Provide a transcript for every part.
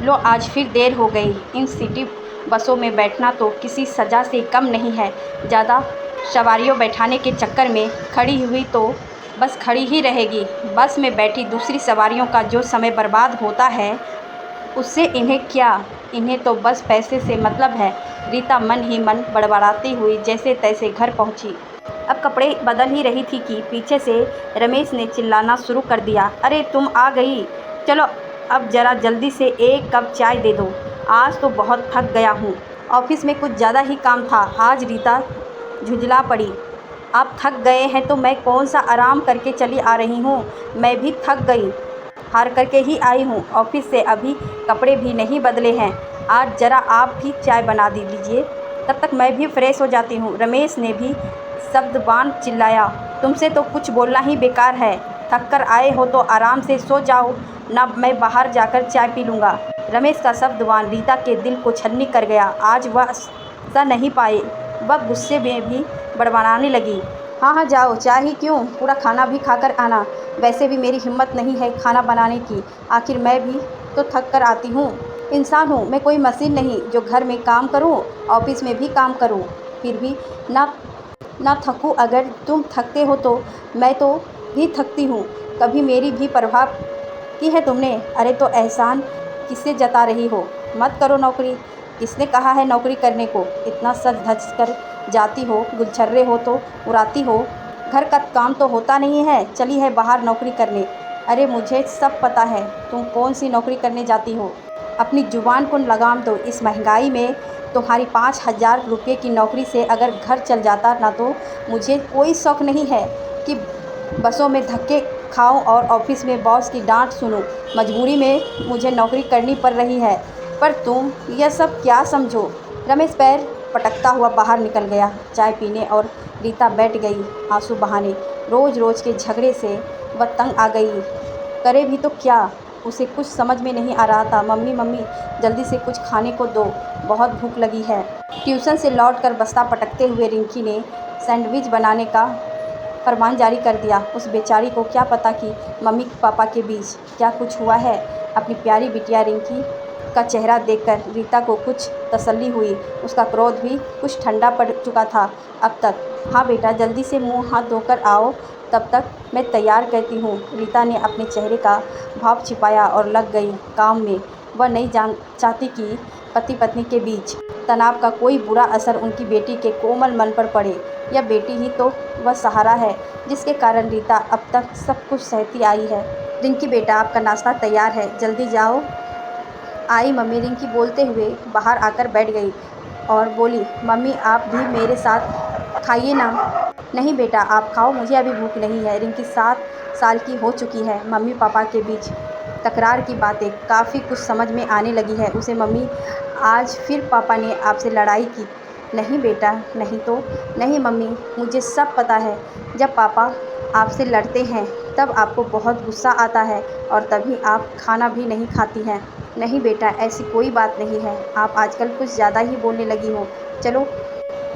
लो आज फिर देर हो गई। इन सिटी बसों में बैठना तो किसी सज़ा से कम नहीं है। ज़्यादा सवारियों बैठाने के चक्कर में खड़ी हुई तो बस खड़ी ही रहेगी। बस में बैठी दूसरी सवारियों का जो समय बर्बाद होता है उससे इन्हें क्या, इन्हें तो बस पैसे से मतलब है। रीता मन ही मन बड़बड़ाती हुई जैसे तैसे घर पहुंची। अब कपड़े बदल ही रही थी कि पीछे से रमेश ने चिल्लाना शुरू कर दिया, अरे तुम आ गई, चलो अब ज़रा जल्दी से एक कप चाय दे दो। आज तो बहुत थक गया हूँ, ऑफिस में कुछ ज़्यादा ही काम था आज। रीता झुंझला पड़ी। आप थक गए हैं तो मैं कौन सा आराम करके चली आ रही हूँ। मैं भी थक गई, हार करके ही आई हूँ। ऑफिस से अभी कपड़े भी नहीं बदले हैं। आज ज़रा आप भी चाय बना दीजिए, तब तक मैं भी फ्रेश हो जाती हूँ। रमेश ने भी शब्दवान चिल्लाया, तुमसे तो कुछ बोलना ही बेकार है। थक कर आए हो तो आराम से सो जाओ ना, मैं बाहर जाकर चाय पी लूँगा। रमेश का शब्दवान रीता के दिल को छलनी कर गया। आज वह सह नहीं पाए, वह गुस्से में भी बड़बड़ाने लगी, हाँ हाँ जाओ, चाय ही क्यों, पूरा खाना भी खाकर आना। वैसे भी मेरी हिम्मत नहीं है खाना बनाने की, आखिर मैं भी तो थक कर आती हूँ। इंसान हूँ मैं, कोई मशीन नहीं जो घर में काम करूँ ऑफिस में भी काम करूँ, फिर भी ना थकूँ। अगर तुम थकते हो तो मैं तो भी थकती हूँ। कभी मेरी भी परवाह की है तुमने? अरे तो एहसान किससे जता रही हो? मत करो नौकरी। किसने कहा है नौकरी करने को? इतना सज धज कर जाती हो, गुलछर्रे हो तो उड़ाती हो, घर का काम तो होता नहीं है, चली है बाहर नौकरी करने। अरे मुझे सब पता है तुम कौन सी नौकरी करने जाती हो। अपनी जुबान को लगाम दो। इस महंगाई में तुम्हारी 5,000 रुपये की नौकरी से अगर घर चल जाता ना तो मुझे कोई शौक़ नहीं है कि बसों में धक्के खाऊं और ऑफिस में बॉस की डांट सुनूं। मजबूरी में मुझे नौकरी करनी पड़ रही है, पर तुम यह सब क्या समझो। रमेश पैर पटकता हुआ बाहर निकल गया चाय पीने और रीता बैठ गई आंसू बहाने। रोज़ रोज़ के झगड़े से वह तंग आ गई, करे भी तो क्या। उसे कुछ समझ में नहीं आ रहा था। मम्मी मम्मी जल्दी से कुछ खाने को दो, बहुत भूख लगी है। ट्यूशन से लौटकर बस्ता पटकते हुए रिंकी ने सैंडविच बनाने का फरमान जारी कर दिया। उस बेचारी को क्या पता कि मम्मी पापा के बीच क्या कुछ हुआ है। अपनी प्यारी बिटिया रिंकी का चेहरा देखकर रीता को कुछ तसल्ली हुई। उसका क्रोध भी कुछ ठंडा पड़ चुका था अब तक। हाँ बेटा जल्दी से मुंह हाथ धोकर आओ, तब तक मैं तैयार करती हूँ। रीता ने अपने चेहरे का भाव छिपाया और लग गई काम में। वह नहीं चाहती कि पति पत्नी के बीच तनाव का कोई बुरा असर उनकी बेटी के कोमल मन पर पड़े। यह बेटी ही तो वह सहारा है जिसके कारण रीता अब तक सब कुछ सहती आई है। रिंकी बेटा आपका नाश्ता तैयार है, जल्दी जाओ। आई मम्मी, रिंकी बोलते हुए बाहर आकर बैठ गई और बोली, मम्मी आप भी मेरे साथ खाइए ना। नहीं बेटा आप खाओ, मुझे अभी भूख नहीं है। रिंकी 7 साल की हो चुकी है। मम्मी पापा के बीच तकरार की बातें काफ़ी कुछ समझ में आने लगी है उसे। मम्मी आज फिर पापा ने आपसे लड़ाई की? नहीं बेटा नहीं तो नहीं मम्मी, मुझे सब पता है। जब पापा आपसे लड़ते हैं तब आपको बहुत गुस्सा आता है और तभी आप खाना भी नहीं खाती हैं। नहीं बेटा ऐसी कोई बात नहीं है, आप आजकल कुछ ज़्यादा ही बोलने लगी हो। चलो,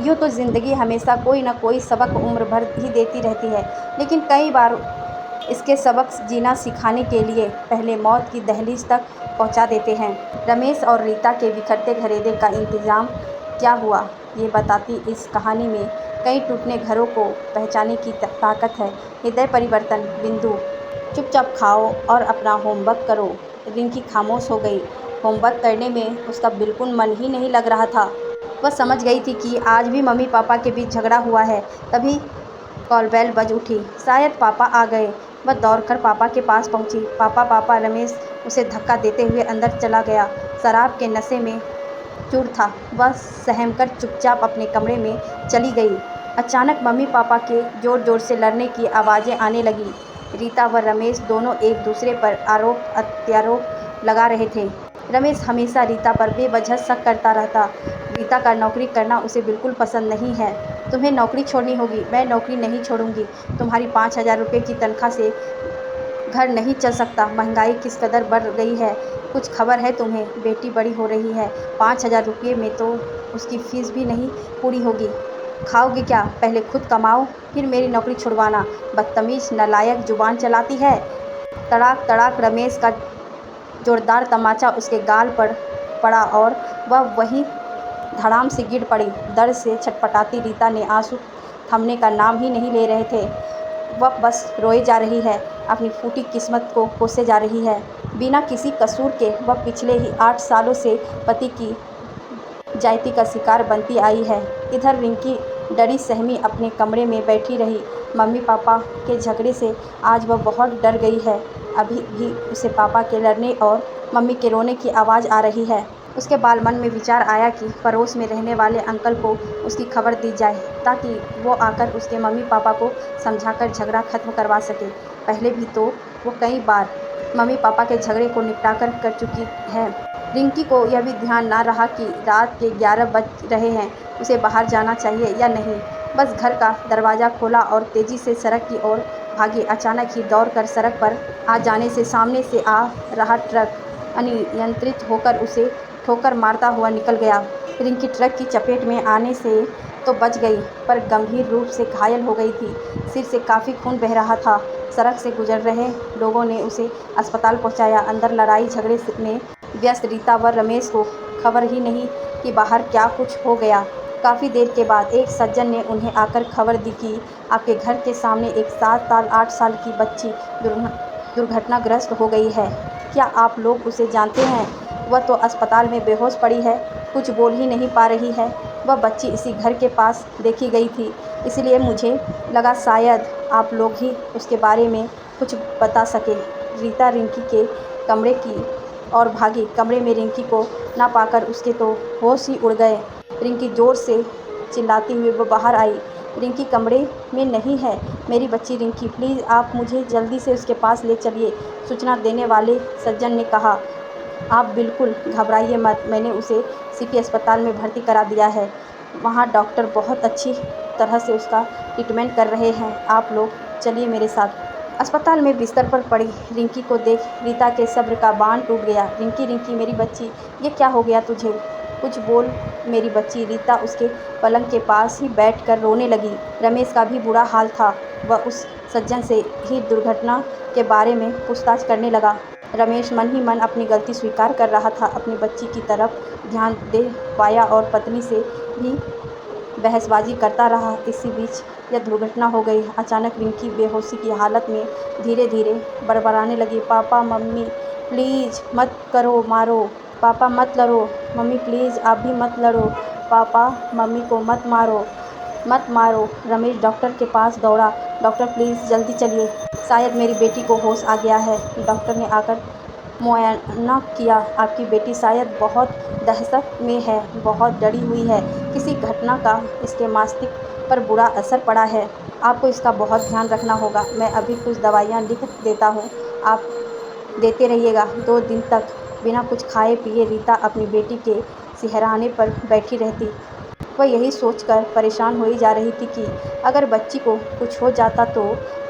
यूँ तो ज़िंदगी हमेशा कोई ना कोई सबक उम्र भर ही देती रहती है, लेकिन कई बार इसके सबक जीना सिखाने के लिए पहले मौत की दहलीज तक पहुंचा देते हैं। रमेश और रीता के बिखरते घरेदे का इंतज़ाम क्या हुआ ये बताती इस कहानी में कई टूटने घरों को पहचाने की ताकत है। हृदय परिवर्तन बिंदु। चुपचाप खाओ और अपना होमवर्क करो। रिंकी खामोश हो गई। होमवर्क करने में उसका बिल्कुल मन ही नहीं लग रहा था। वह समझ गई थी कि आज भी मम्मी पापा के बीच झगड़ा हुआ है। तभी कॉल बेल बज उठी, शायद पापा आ गए। वह दौड़कर पापा के पास पहुंची। पापा पापा। रमेश उसे धक्का देते हुए अंदर चला गया। शराब के नशे में चूर था। वह सहमकर चुपचाप अपने कमरे में चली गई। अचानक मम्मी पापा के ज़ोर ज़ोर से लड़ने की आवाज़ें आने लगी। रीता व रमेश दोनों एक दूसरे पर आरोप प्रत्यारोप लगा रहे थे। रमेश हमेशा रीता पर बेवजह शक करता रहता। रीता का नौकरी करना उसे बिल्कुल पसंद नहीं है। तुम्हें नौकरी छोड़नी होगी। मैं नौकरी नहीं छोड़ूंगी। तुम्हारी 5,000 रुपये की तनख्वाह से घर नहीं चल सकता। महंगाई किस कदर बढ़ गई है, कुछ खबर है तुम्हें? बेटी बड़ी हो रही है, 5,000 रुपये में तो उसकी फ़ीस भी नहीं पूरी होगी। खाओगे क्या? पहले खुद कमाओ फिर मेरी नौकरी छुड़वाना। बदतमीज़ नालायक, जुबान चलाती है। तड़ाक तड़ाक रमेश का जोरदार तमाचा उसके गाल पर पड़ा और वह वहीं धड़ाम से गिर पड़ी। दर्द से छटपटाती रीता ने आंसू थमने का नाम ही नहीं ले रहे थे। वह बस रोए जा रही है, अपनी फूटी किस्मत को कोसे जा रही है। बिना किसी कसूर के वह पिछले ही 8 सालों से पति की जायती का शिकार बनती आई है। इधर रिंकी डरी सहमी अपने कमरे में बैठी रही। मम्मी पापा के झगड़े से आज वह बहुत डर गई है। अभी भी उसे पापा के लड़ने और मम्मी के रोने की आवाज़ आ रही है। उसके बाद मन में विचार आया कि पड़ोस में रहने वाले अंकल को उसकी खबर दी जाए, ताकि वो आकर उसके मम्मी पापा को समझाकर झगड़ा खत्म करवा सके। पहले भी तो वो कई बार मम्मी पापा के झगड़े को निपटाकर कर चुकी है। रिंकी को यह भी ध्यान ना रहा कि रात के 11 बज रहे हैं, उसे बाहर जाना चाहिए या नहीं। बस घर का दरवाज़ा खोला और तेज़ी से सड़क की ओर भागी। अचानक ही दौड़कर सड़क पर आ जाने से सामने से आ रहा ट्रक अनियंत्रित होकर उसे ठोकर मारता हुआ निकल गया। रिंकी ट्रक की चपेट में आने से तो बच गई, पर गंभीर रूप से घायल हो गई थी। सिर से काफ़ी खून बह रहा था। सड़क से गुजर रहे लोगों ने उसे अस्पताल पहुंचाया। अंदर लड़ाई झगड़े में व्यस्त रीता व रमेश को खबर ही नहीं कि बाहर क्या कुछ हो गया। काफ़ी देर के बाद एक सज्जन ने उन्हें आकर खबर दी कि आपके घर के सामने एक 7 साल 8 साल की बच्ची दुर्घटनाग्रस्त हो गई है। क्या आप लोग उसे जानते हैं? वह तो अस्पताल में बेहोश पड़ी है, कुछ बोल ही नहीं पा रही है। वह बच्ची इसी घर के पास देखी गई थी, इसलिए मुझे लगा शायद आप लोग ही उसके बारे में कुछ बता सके। रीता रिंकी के कमरे की और भागी। कमरे में रिंकी को ना पाकर उसके तो होश ही उड़ गए। रिंकी ज़ोर से चिल्लाती हुई वो बाहर आई। रिंकी कमरे में नहीं है। मेरी बच्ची रिंकी, प्लीज़ आप मुझे जल्दी से उसके पास ले चलिए, सूचना देने वाले सज्जन ने कहा। आप बिल्कुल घबराइए मत, मैंने उसे सिटी अस्पताल में भर्ती करा दिया है। वहाँ डॉक्टर बहुत अच्छी तरह से उसका ट्रीटमेंट कर रहे हैं। आप लोग चलिए मेरे साथ। अस्पताल में बिस्तर पर पड़ी रिंकी को देख रीता के सब्र का बांध टूट गया। रिंकी रिंकी मेरी बच्ची, ये क्या हो गया तुझे? कुछ बोल मेरी बच्ची। रीता उसके पलंग के पास ही बैठकर रोने लगी। रमेश का भी बुरा हाल था। वह उस सज्जन से ही दुर्घटना के बारे में पूछताछ करने लगा। रमेश मन ही मन अपनी गलती स्वीकार कर रहा था। अपनी बच्ची की तरफ ध्यान दे पाया और पत्नी से भी बहसबाजी करता रहा। इसी बीच यह दुर्घटना हो गई। अचानक रिंकी बेहोशी की हालत में धीरे धीरे बड़बड़ाने लगी। पापा मम्मी प्लीज़ मत करो, मारो। पापा मत लड़ो। मम्मी प्लीज़ आप भी मत लड़ो। पापा मम्मी को मत मारो, मत मारो। रमेश डॉक्टर के पास दौड़ा। डॉक्टर प्लीज़ जल्दी चलिए, शायद मेरी बेटी को होश आ गया है। डॉक्टर ने आकर मुआयना किया। आपकी बेटी शायद बहुत दहशत में है, बहुत डरी हुई है। किसी घटना का इसके मस्तिष्क पर बुरा असर पड़ा है। आपको इसका बहुत ध्यान रखना होगा। मैं अभी कुछ दवाइयाँ लिख देता हूँ, आप देते रहिएगा। 2 दिन तक बिना कुछ खाए पिए रीता अपनी बेटी के सिरहाने पर बैठी रहती। वह यही सोचकर परेशान होई जा रही थी कि अगर बच्ची को कुछ हो जाता तो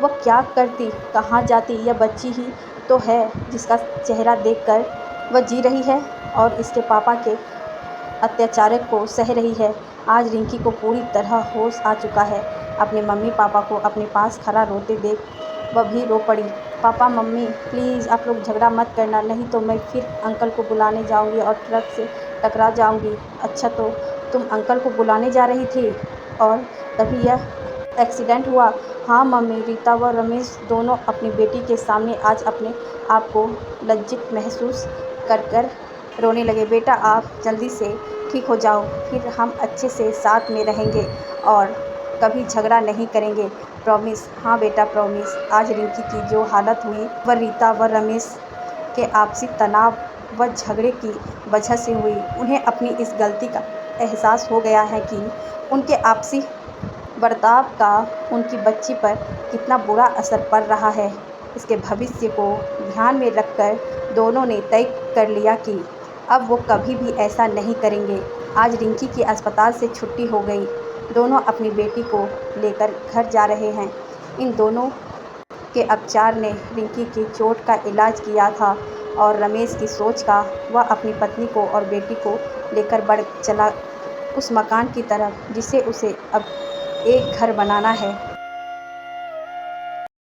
वह क्या करती, कहाँ जाती। यह बच्ची ही तो है जिसका चेहरा देखकर वह जी रही है और इसके पापा के अत्याचार को सह रही है। आज रिंकी को पूरी तरह होश आ चुका है। अपने मम्मी पापा को अपने पास खड़ा रोते देख वह भी रो पड़ी। पापा मम्मी प्लीज़ आप लोग झगड़ा मत करना, नहीं तो मैं फिर अंकल को बुलाने जाऊंगी और ट्रक से टकरा जाऊंगी। अच्छा तो तुम अंकल को बुलाने जा रही थी और तभी यह एक्सीडेंट हुआ? हाँ मम्मी। रीता व रमेश दोनों अपनी बेटी के सामने आज अपने आप को लज्जित महसूस कर रोने लगे। बेटा आप जल्दी से ठीक हो जाओ, फिर हम अच्छे से साथ में रहेंगे और कभी झगड़ा नहीं करेंगे, प्रॉमिस। हाँ बेटा प्रॉमिस। आज रिंकी की जो हालत हुई वह रीता व रमेश के आपसी तनाव व झगड़े की वजह से हुई। उन्हें अपनी इस गलती का एहसास हो गया है कि उनके आपसी बर्ताव का उनकी बच्ची पर कितना बुरा असर पड़ रहा है। इसके भविष्य को ध्यान में रखकर दोनों ने तय कर लिया कि अब वो कभी भी ऐसा नहीं करेंगे। आज रिंकी की अस्पताल से छुट्टी हो गई। दोनों अपनी बेटी को लेकर घर जा रहे हैं। इन दोनों के उपचार ने रिंकी की चोट का इलाज किया था और रमेश की सोच का वह अपनी पत्नी को और बेटी को लेकर बढ़ चला उस मकान की तरफ जिसे उसे अब एक घर बनाना है।